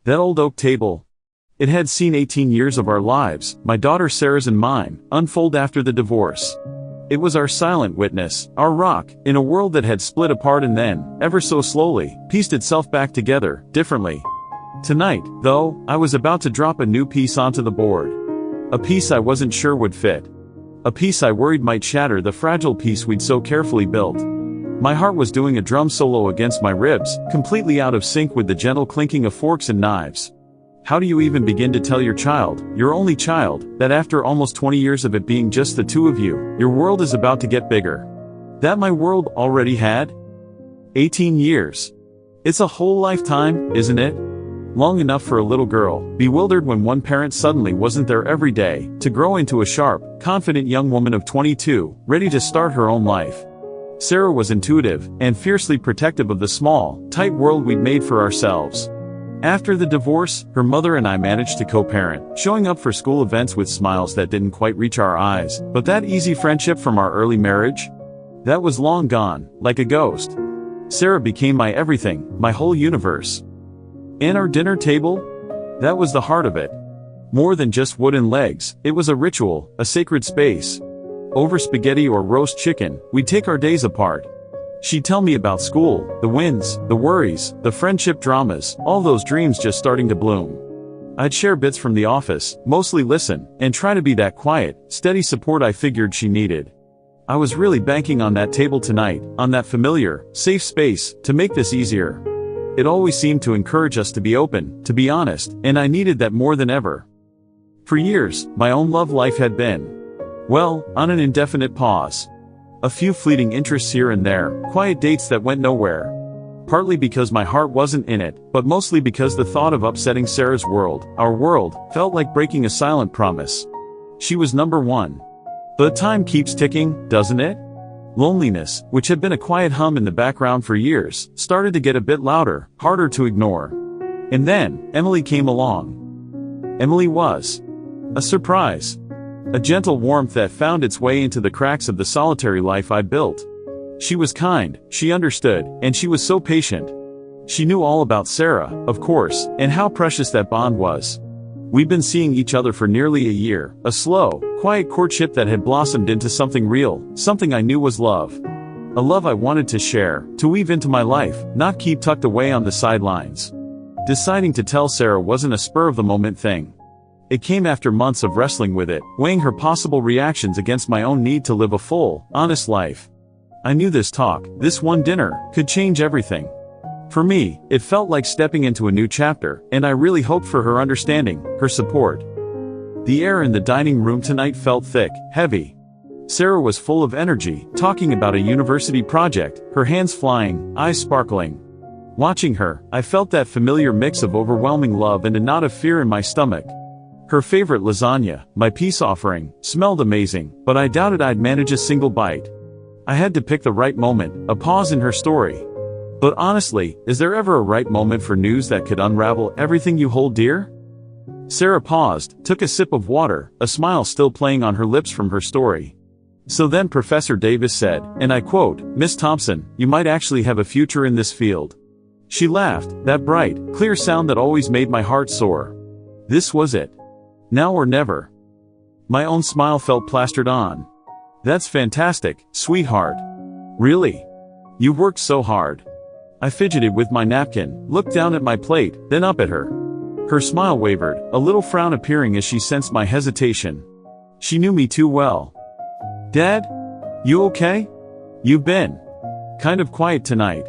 That old oak table. It had seen 18 years of our lives, my daughter Sarah's and mine, unfold after the divorce. It was our silent witness, our rock, in a world that had split apart and then, ever so slowly, pieced itself back together, differently. Tonight, though, I was about to drop a new piece onto the board. A piece I wasn't sure would fit. A piece I worried might shatter the fragile piece we'd so carefully built. My heart was doing a drum solo against my ribs, completely out of sync with the gentle clinking of forks and knives. How do you even begin to tell your child, your only child, that after almost 20 years of it being just the two of you, your world is about to get bigger? That my world already had? 18 years. It's a whole lifetime, isn't it? Long enough for a little girl, bewildered when one parent suddenly wasn't there every day, to grow into a sharp, confident young woman of 22, ready to start her own life. Sarah was intuitive, and fiercely protective of the small, tight world we'd made for ourselves. After the divorce, her mother and I managed to co-parent, showing up for school events with smiles that didn't quite reach our eyes, but that easy friendship from our early marriage? That was long gone, like a ghost. Sarah became my everything, my whole universe. And our dinner table? That was the heart of it. More than just wooden legs, it was a ritual, a sacred space. Over spaghetti or roast chicken, we'd take our days apart. She'd tell me about school, the wins, the worries, the friendship dramas, all those dreams just starting to bloom. I'd share bits from the office, mostly listen, and try to be that quiet, steady support I figured she needed. I was really banking on that table tonight, on that familiar, safe space, to make this easier. It always seemed to encourage us to be open, to be honest, and I needed that more than ever. For years, my own love life had been, well, on an indefinite pause. A few fleeting interests here and there, quiet dates that went nowhere. Partly because my heart wasn't in it, but mostly because the thought of upsetting Sarah's world, our world, felt like breaking a silent promise. She was number one. But time keeps ticking, doesn't it? Loneliness, which had been a quiet hum in the background for years, started to get a bit louder, harder to ignore. And then, Emily came along. Emily was a surprise. A gentle warmth that found its way into the cracks of the solitary life I built. She was kind, she understood, and she was so patient. She knew all about Sarah, of course, and how precious that bond was. We'd been seeing each other for nearly a year, a slow, quiet courtship that had blossomed into something real, something I knew was love. A love I wanted to share, to weave into my life, not keep tucked away on the sidelines. Deciding to tell Sarah wasn't a spur-of-the-moment thing. It came after months of wrestling with it, weighing her possible reactions against my own need to live a full, honest life. I knew this talk, this one dinner, could change everything. For me, it felt like stepping into a new chapter, and I really hoped for her understanding, her support. The air in the dining room tonight felt thick, heavy. Sarah was full of energy, talking about a university project, her hands flying, eyes sparkling. Watching her, I felt that familiar mix of overwhelming love and a knot of fear in my stomach. Her favorite lasagna, my peace offering, smelled amazing, but I doubted I'd manage a single bite. I had to pick the right moment, a pause in her story. But honestly, is there ever a right moment for news that could unravel everything you hold dear? Sarah paused, took a sip of water, a smile still playing on her lips from her story. So then Professor Davis said, and I quote, "Miss Thompson, you might actually have a future in this field." She laughed, that bright, clear sound that always made my heart soar. This was it. Now or never. My own smile felt plastered on. That's fantastic, sweetheart. Really? You've worked so hard. I fidgeted with my napkin, looked down at my plate, then up at her. Her smile wavered, a little frown appearing as she sensed my hesitation. She knew me too well. Dad? You okay? You've been kind of quiet tonight.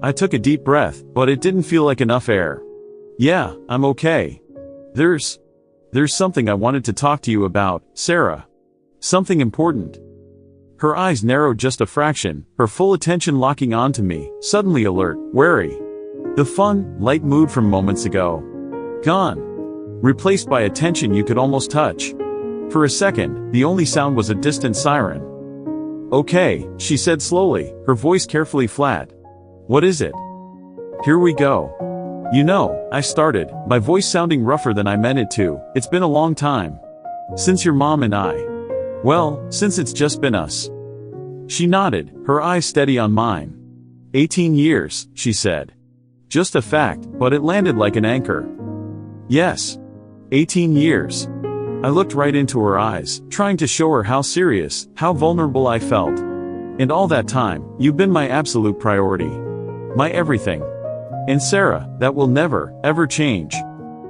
I took a deep breath, but it didn't feel like enough air. Yeah, I'm okay. There's something I wanted to talk to you about, Sarah. Something important. Her eyes narrowed just a fraction, her full attention locking onto me, suddenly alert, wary. The fun, light mood from moments ago. Gone. Replaced by a tension you could almost touch. For a second, the only sound was a distant siren. Okay, she said slowly, her voice carefully flat. What is it? Here we go. You know, I started, my voice sounding rougher than I meant it to. It's been a long time. Since your mom and I. Well, since it's just been us. She nodded, her eyes steady on mine. 18 years, she said. Just a fact, but it landed like an anchor. Yes. 18 years. I looked right into her eyes, trying to show her how serious, how vulnerable I felt. And all that time, you've been my absolute priority. My everything. And Sarah, that will never, ever change.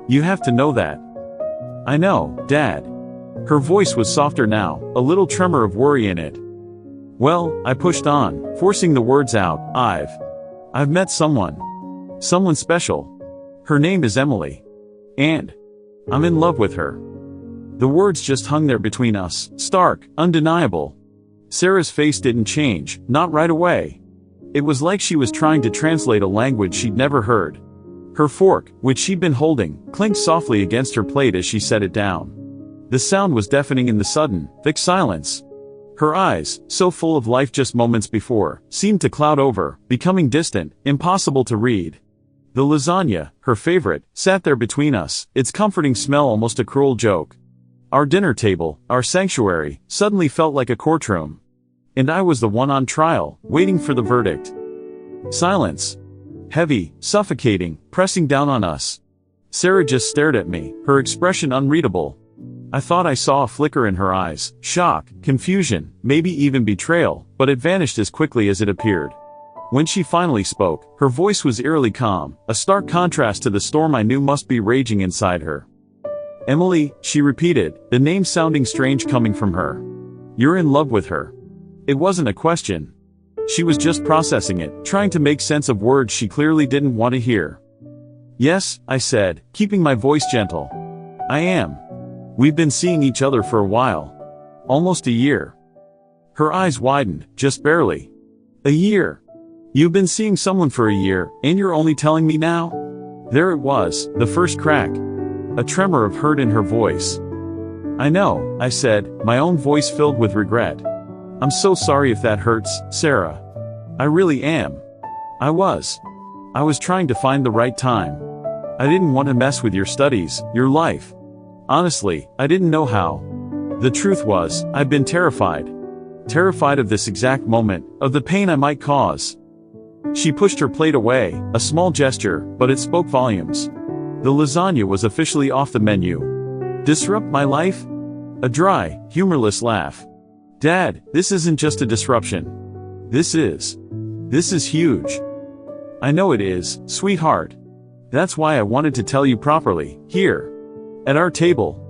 You have to know that. I know, Dad. Her voice was softer now, a little tremor of worry in it. Well, I pushed on, forcing the words out. I've met someone. Someone special. Her name is Emily. And I'm in love with her. The words just hung there between us, stark, undeniable. Sarah's face didn't change, not right away. It was like she was trying to translate a language she'd never heard. Her fork, which she'd been holding, clinked softly against her plate as she set it down. The sound was deafening in the sudden, thick silence. Her eyes, so full of life just moments before, seemed to cloud over, becoming distant, impossible to read. The lasagna, her favorite, sat there between us, its comforting smell almost a cruel joke. Our dinner table, our sanctuary, suddenly felt like a courtroom. And I was the one on trial, waiting for the verdict. Silence. Heavy, suffocating, pressing down on us. Sarah just stared at me, her expression unreadable. I thought I saw a flicker in her eyes, shock, confusion, maybe even betrayal, but it vanished as quickly as it appeared. When she finally spoke, her voice was eerily calm, a stark contrast to the storm I knew must be raging inside her. Emily, she repeated, the name sounding strange coming from her. You're in love with her. It wasn't a question. She was just processing it, trying to make sense of words she clearly didn't want to hear. Yes, I said, keeping my voice gentle. I am. We've been seeing each other for a while. Almost a year. Her eyes widened, just barely. A year. You've been seeing someone for a year, and you're only telling me now? There it was, the first crack. A tremor of hurt in her voice. I know, I said, my own voice filled with regret. I'm so sorry if that hurts, Sarah. I really am. I was trying to find the right time. I didn't want to mess with your studies, your life. Honestly, I didn't know how. The truth was, I'd been terrified. Terrified of this exact moment, of the pain I might cause. She pushed her plate away, a small gesture, but it spoke volumes. The lasagna was officially off the menu. Disrupt my life? A dry, humorless laugh. Dad, this isn't just a disruption. This is huge. I know it is, sweetheart. That's why I wanted to tell you properly, here. At our table.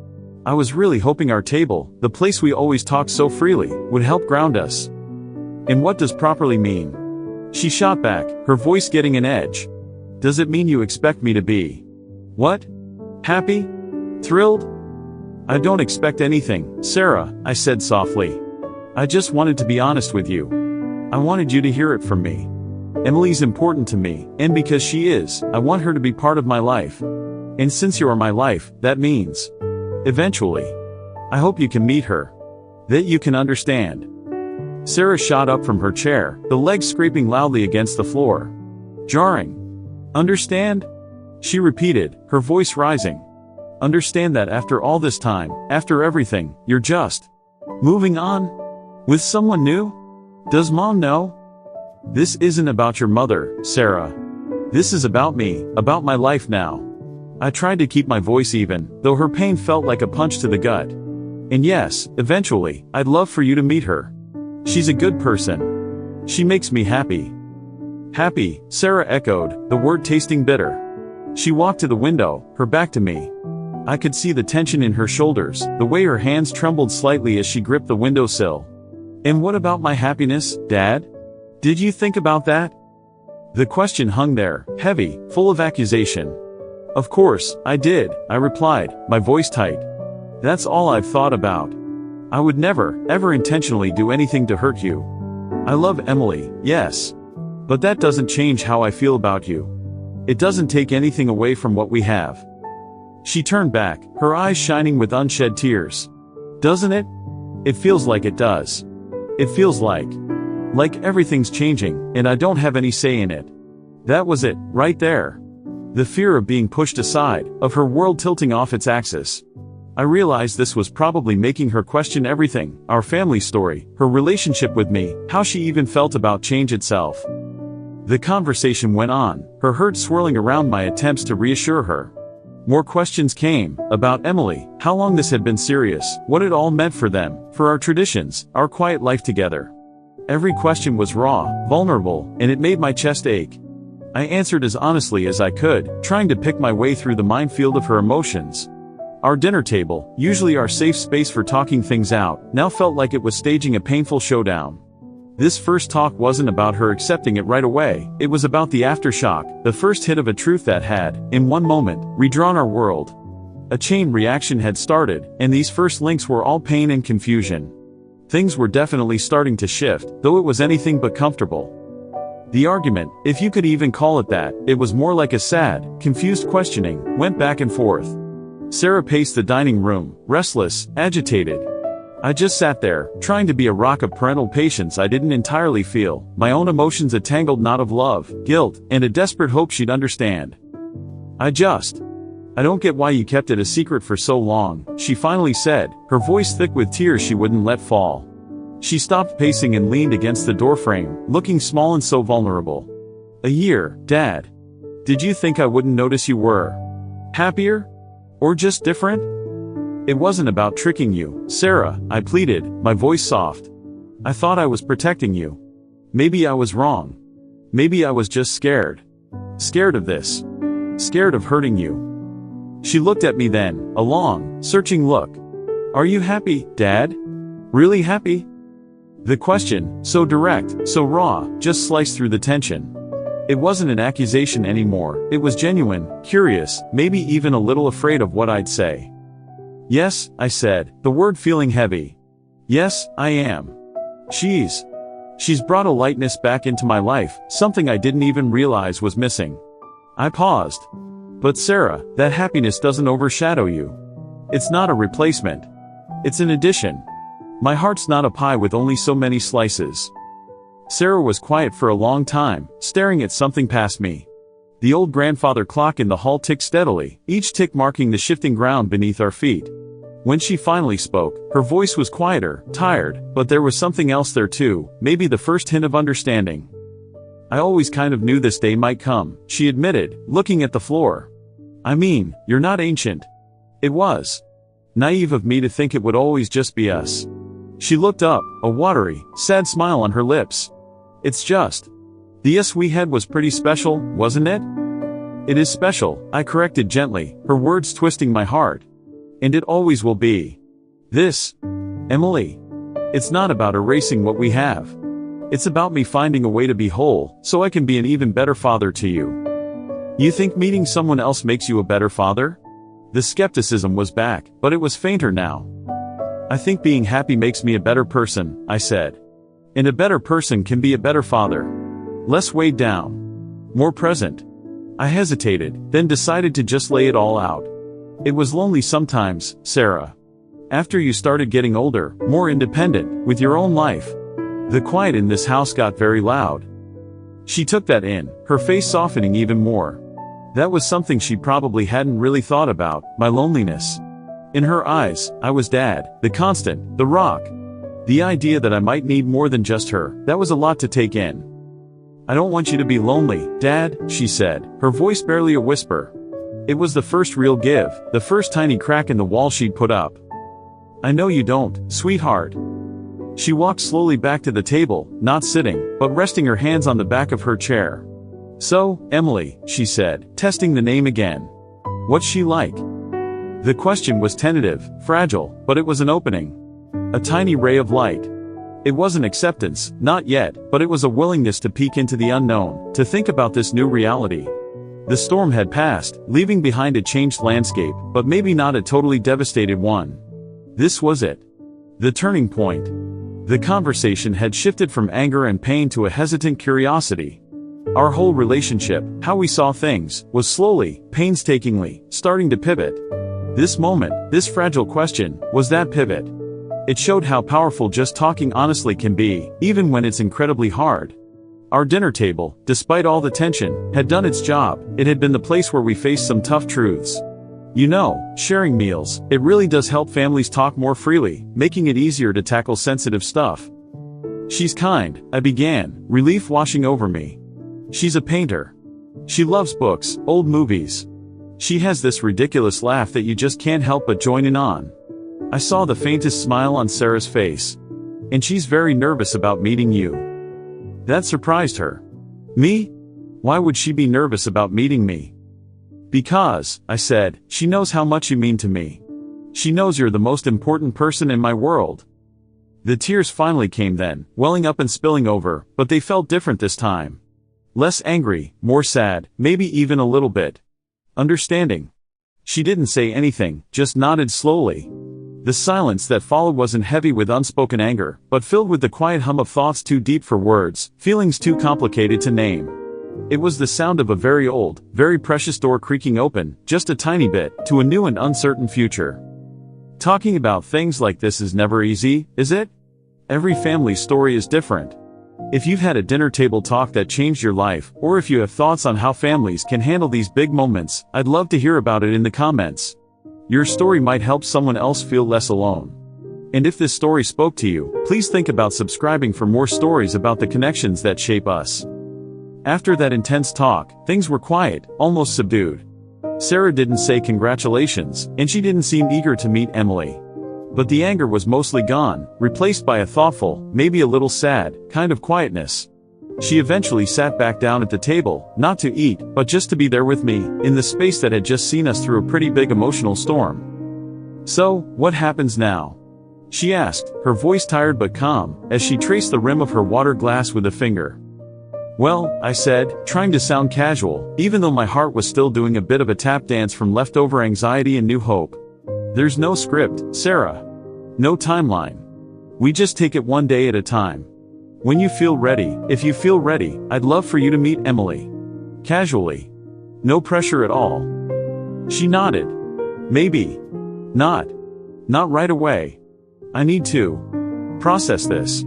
I was really hoping our table, the place we always talked so freely, would help ground us. And what does properly mean? She shot back, her voice getting an edge. Does it mean you expect me to be? What? Happy? Thrilled? I don't expect anything, Sarah, I said softly. I just wanted to be honest with you. I wanted you to hear it from me. Emily's important to me, and because she is, I want her to be part of my life. And since you are my life, that means, eventually, I hope you can meet her. That you can understand. Sarah shot up from her chair, the legs scraping loudly against the floor. Jarring. Understand? She repeated, her voice rising. Understand that after all this time, after everything, you're just moving on? With someone new? Does Mom know? This isn't about your mother, Sarah. This is about me, about my life now. I tried to keep my voice even, though her pain felt like a punch to the gut. And yes, eventually, I'd love for you to meet her. She's a good person. She makes me happy. Happy, Sarah echoed, the word tasting bitter. She walked to the window, her back to me. I could see the tension in her shoulders, the way her hands trembled slightly as she gripped the windowsill. And what about my happiness, Dad? Did you think about that? The question hung there, heavy, full of accusation. Of course, I did, I replied, my voice tight. That's all I've thought about. I would never, ever intentionally do anything to hurt you. I love Emily, yes. But that doesn't change how I feel about you. It doesn't take anything away from what we have. She turned back, her eyes shining with unshed tears. Doesn't it? It feels like it does. It feels like everything's changing, and I don't have any say in it. That was it, right there. The fear of being pushed aside, of her world tilting off its axis. I realized this was probably making her question everything, our family story, her relationship with me, how she even felt about change itself. The conversation went on, her heart swirling around my attempts to reassure her. More questions came, about Emily, how long this had been serious, what it all meant for them, for our traditions, our quiet life together. Every question was raw, vulnerable, and it made my chest ache. I answered as honestly as I could, trying to pick my way through the minefield of her emotions. Our dinner table, usually our safe space for talking things out, now felt like it was staging a painful showdown. This first talk wasn't about her accepting it right away, it was about the aftershock, the first hit of a truth that had, in one moment, redrawn our world. A chain reaction had started, and these first links were all pain and confusion. Things were definitely starting to shift, though it was anything but comfortable. The argument, if you could even call it that, it was more like a sad, confused questioning, went back and forth. Sarah paced the dining room, restless, agitated. I just sat there, trying to be a rock of parental patience I didn't entirely feel, my own emotions a tangled knot of love, guilt, and a desperate hope she'd understand. I don't get why you kept it a secret for so long, she finally said, her voice thick with tears she wouldn't let fall. She stopped pacing and leaned against the doorframe, looking small and so vulnerable. A year, Dad. Did you think I wouldn't notice you were happier? Or just different? It wasn't about tricking you, Sarah, I pleaded, my voice soft. I thought I was protecting you. Maybe I was wrong. Maybe I was just scared. Scared of this. Scared of hurting you. She looked at me then, a long, searching look. Are you happy, Dad? Really happy? The question, so direct, so raw, just sliced through the tension. It wasn't an accusation anymore, it was genuine, curious, maybe even a little afraid of what I'd say. Yes, I said, the word feeling heavy. Yes, I am. She's brought a lightness back into my life, something I didn't even realize was missing. I paused. But Sarah, that happiness doesn't overshadow you. It's not a replacement. It's an addition. My heart's not a pie with only so many slices. Sarah was quiet for a long time, staring at something past me. The old grandfather clock in the hall ticked steadily, each tick marking the shifting ground beneath our feet. When she finally spoke, her voice was quieter, tired, but there was something else there too, maybe the first hint of understanding. I always kind of knew this day might come, she admitted, looking at the floor. I mean, you're not ancient. It was naive of me to think it would always just be us. She looked up, a watery, sad smile on her lips. It's just. The yes we had was pretty special, wasn't it? It is special, I corrected gently, her words twisting my heart. And it always will be. This, Emily. It's not about erasing what we have. It's about me finding a way to be whole, so I can be an even better father to you. You think meeting someone else makes you a better father? The skepticism was back, but it was fainter now. I think being happy makes me a better person, I said. And a better person can be a better father. Less weighed down. More present. I hesitated, then decided to just lay it all out. It was lonely sometimes, Sarah. After you started getting older, more independent, with your own life. The quiet in this house got very loud. She took that in, her face softening even more. That was something she probably hadn't really thought about, my loneliness. In her eyes, I was Dad, the constant, the rock. The idea that I might need more than just her, that was a lot to take in. I don't want you to be lonely, Dad, she said, her voice barely a whisper. It was the first real give, the first tiny crack in the wall she'd put up. I know you don't, sweetheart. She walked slowly back to the table, not sitting, but resting her hands on the back of her chair. So, Emily, she said, testing the name again. What's she like? The question was tentative, fragile, but it was an opening. A tiny ray of light. It wasn't acceptance, not yet, but it was a willingness to peek into the unknown, to think about this new reality. The storm had passed, leaving behind a changed landscape, but maybe not a totally devastated one. This was it. The turning point. The conversation had shifted from anger and pain to a hesitant curiosity. Our whole relationship, how we saw things, was slowly, painstakingly, starting to pivot. This moment, this fragile question, was that pivot. It showed how powerful just talking honestly can be, even when it's incredibly hard. Our dinner table, despite all the tension, had done its job. It had been the place where we faced some tough truths. You know, sharing meals, it really does help families talk more freely, making it easier to tackle sensitive stuff. She's kind, I began, relief washing over me. She's a painter. She loves books, old movies. She has this ridiculous laugh that you just can't help but join in on. I saw the faintest smile on Sarah's face. And she's very nervous about meeting you. That surprised her. Me? Why would she be nervous about meeting me? Because, I said, she knows how much you mean to me. She knows you're the most important person in my world. The tears finally came then, welling up and spilling over, but they felt different this time. Less angry, more sad, maybe even a little bit understanding. She didn't say anything, just nodded slowly. The silence that followed wasn't heavy with unspoken anger, but filled with the quiet hum of thoughts too deep for words, feelings too complicated to name. It was the sound of a very old, very precious door creaking open, just a tiny bit, to a new and uncertain future. Talking about things like this is never easy, is it? Every family story is different. If you've had a dinner table talk that changed your life, or if you have thoughts on how families can handle these big moments, I'd love to hear about it in the comments. Your story might help someone else feel less alone. And if this story spoke to you, please think about subscribing for more stories about the connections that shape us. After that intense talk, things were quiet, almost subdued. Sarah didn't say congratulations, and she didn't seem eager to meet Emily. But the anger was mostly gone, replaced by a thoughtful, maybe a little sad, kind of quietness. She eventually sat back down at the table, not to eat, but just to be there with me, in the space that had just seen us through a pretty big emotional storm. So, what happens now? She asked, her voice tired but calm, as she traced the rim of her water glass with a finger. Well, I said, trying to sound casual, even though my heart was still doing a bit of a tap dance from leftover anxiety and new hope. There's no script, Sarah. No timeline. We just take it one day at a time. When you feel ready, if you feel ready, I'd love for you to meet Emily. Casually. No pressure at all. She nodded. Maybe. Not. Not right away. I need to process this.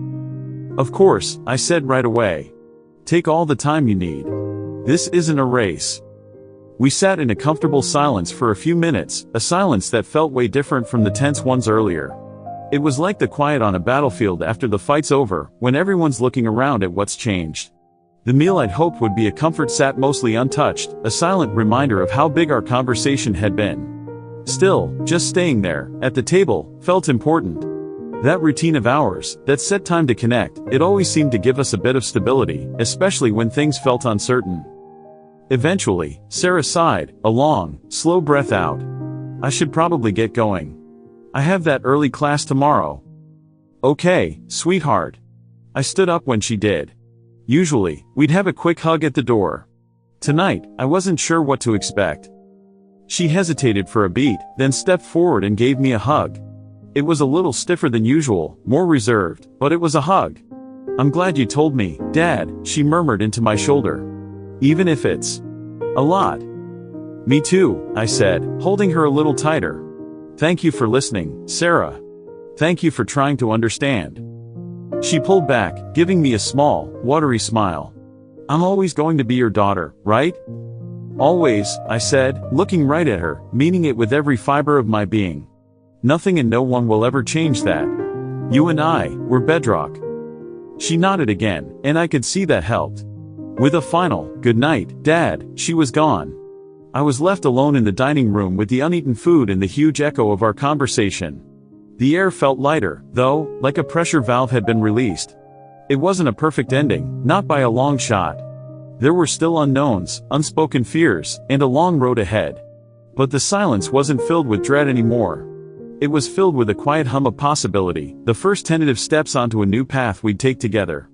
Of course, I said right away. Take all the time you need. This isn't a race. We sat in a comfortable silence for a few minutes, a silence that felt way different from the tense ones earlier. It was like the quiet on a battlefield after the fight's over, when everyone's looking around at what's changed. The meal I'd hoped would be a comfort sat mostly untouched, a silent reminder of how big our conversation had been. Still, just staying there, at the table, felt important. That routine of ours, that set time to connect, it always seemed to give us a bit of stability, especially when things felt uncertain. Eventually, Sarah sighed, a long, slow breath out. I should probably get going. I have that early class tomorrow. Okay, sweetheart. I stood up when she did. Usually, we'd have a quick hug at the door. Tonight, I wasn't sure what to expect. She hesitated for a beat, then stepped forward and gave me a hug. It was a little stiffer than usual, more reserved, but it was a hug. I'm glad you told me, Dad, she murmured into my shoulder. Even if it's a lot. Me too, I said, holding her a little tighter. Thank you for listening, Sarah. Thank you for trying to understand. She pulled back, giving me a small, watery smile. I'm always going to be your daughter, right? Always, I said, looking right at her, meaning it with every fiber of my being. Nothing and no one will ever change that. You and I, we're bedrock. She nodded again, and I could see that helped. With a final, good night, Dad, she was gone. I was left alone in the dining room with the uneaten food and the huge echo of our conversation. The air felt lighter, though, like a pressure valve had been released. It wasn't a perfect ending, not by a long shot. There were still unknowns, unspoken fears, and a long road ahead. But the silence wasn't filled with dread anymore. It was filled with a quiet hum of possibility, the first tentative steps onto a new path we'd take together.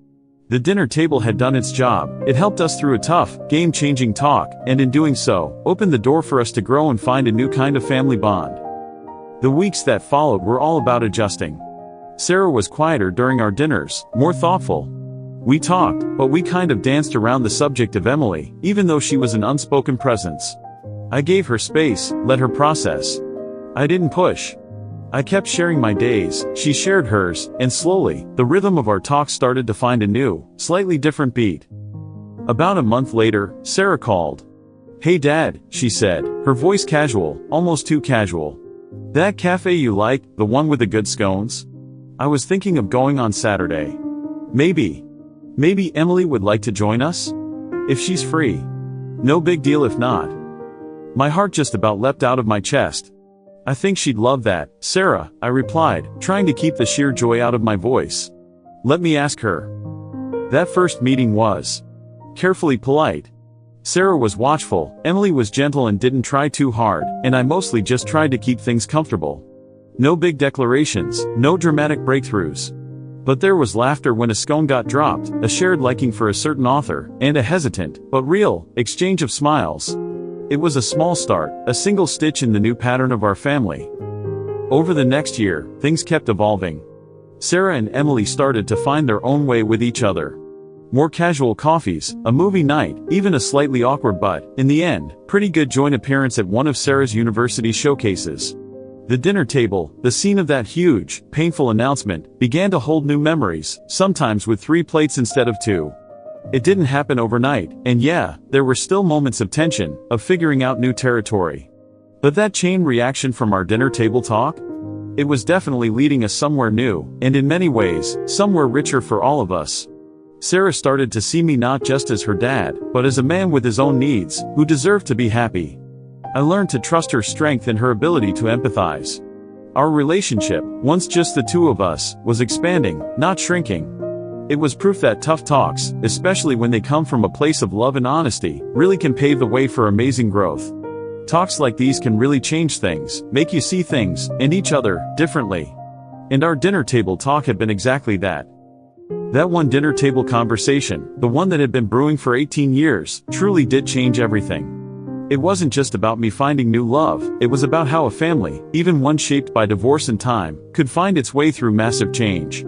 The dinner table had done its job. It helped us through a tough, game-changing talk, and in doing so, opened the door for us to grow and find a new kind of family bond. The weeks that followed were all about adjusting. Sarah was quieter during our dinners, more thoughtful. We talked, but we kind of danced around the subject of Emily, even though she was an unspoken presence. I gave her space, let her process. I didn't push. I kept sharing my days, she shared hers, and slowly, the rhythm of our talk started to find a new, slightly different beat. About a month later, Sarah called. Hey Dad, she said, her voice casual, almost too casual. That cafe you like, the one with the good scones? I was thinking of going on Saturday. Maybe Emily would like to join us? If she's free. No big deal if not. My heart just about leapt out of my chest. I think she'd love that, Sarah, I replied, trying to keep the sheer joy out of my voice. Let me ask her. That first meeting was carefully polite. Sarah was watchful, Emily was gentle and didn't try too hard, and I mostly just tried to keep things comfortable. No big declarations, no dramatic breakthroughs. But there was laughter when a scone got dropped, a shared liking for a certain author, and a hesitant, but real, exchange of smiles. It was a small start, a single stitch in the new pattern of our family. Over the next year, things kept evolving. Sarah and Emily started to find their own way with each other. More casual coffees, a movie night, even a slightly awkward but, in the end, pretty good joint appearance at one of Sarah's university showcases. The dinner table, the scene of that huge, painful announcement, began to hold new memories, sometimes with 3 plates instead of 2. It didn't happen overnight, and yeah, there were still moments of tension, of figuring out new territory. But that chain reaction from our dinner table talk? It was definitely leading us somewhere new, and in many ways, somewhere richer for all of us. Sarah started to see me not just as her dad, but as a man with his own needs, who deserved to be happy. I learned to trust her strength and her ability to empathize. Our relationship, once just the two of us, was expanding, not shrinking. It was proof that tough talks, especially when they come from a place of love and honesty, really can pave the way for amazing growth. Talks like these can really change things, make you see things, and each other, differently. And our dinner table talk had been exactly that. That one dinner table conversation, the one that had been brewing for 18 years, truly did change everything. It wasn't just about me finding new love, it was about how a family, even one shaped by divorce and time, could find its way through massive change.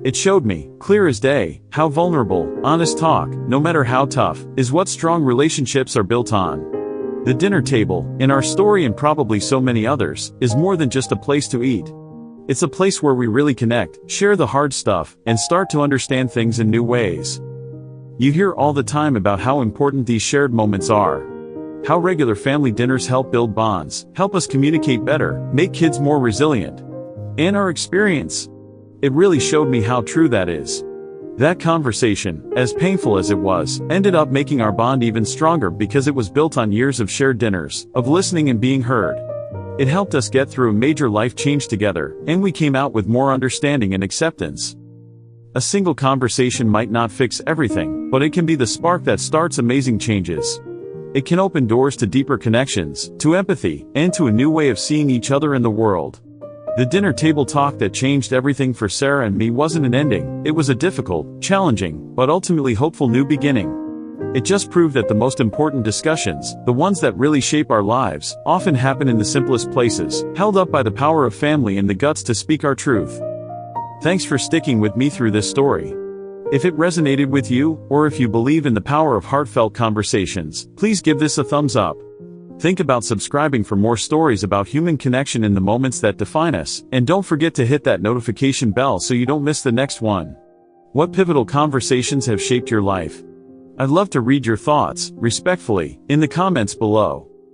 It showed me, clear as day, how vulnerable, honest talk, no matter how tough, is what strong relationships are built on. The dinner table, in our story and probably so many others, is more than just a place to eat. It's a place where we really connect, share the hard stuff, and start to understand things in new ways. You hear all the time about how important these shared moments are. How regular family dinners help build bonds, help us communicate better, make kids more resilient. And our experience. It really showed me how true that is. That conversation, as painful as it was, ended up making our bond even stronger because it was built on years of shared dinners, of listening and being heard. It helped us get through a major life change together, and we came out with more understanding and acceptance. A single conversation might not fix everything, but it can be the spark that starts amazing changes. It can open doors to deeper connections, to empathy, and to a new way of seeing each other and the world. The dinner table talk that changed everything for Sarah and me wasn't an ending, it was a difficult, challenging, but ultimately hopeful new beginning. It just proved that the most important discussions, the ones that really shape our lives, often happen in the simplest places, held up by the power of family and the guts to speak our truth. Thanks for sticking with me through this story. If it resonated with you, or if you believe in the power of heartfelt conversations, please give this a thumbs up. Think about subscribing for more stories about human connection in the moments that define us, and don't forget to hit that notification bell so you don't miss the next one. What pivotal conversations have shaped your life? I'd love to read your thoughts, respectfully, in the comments below.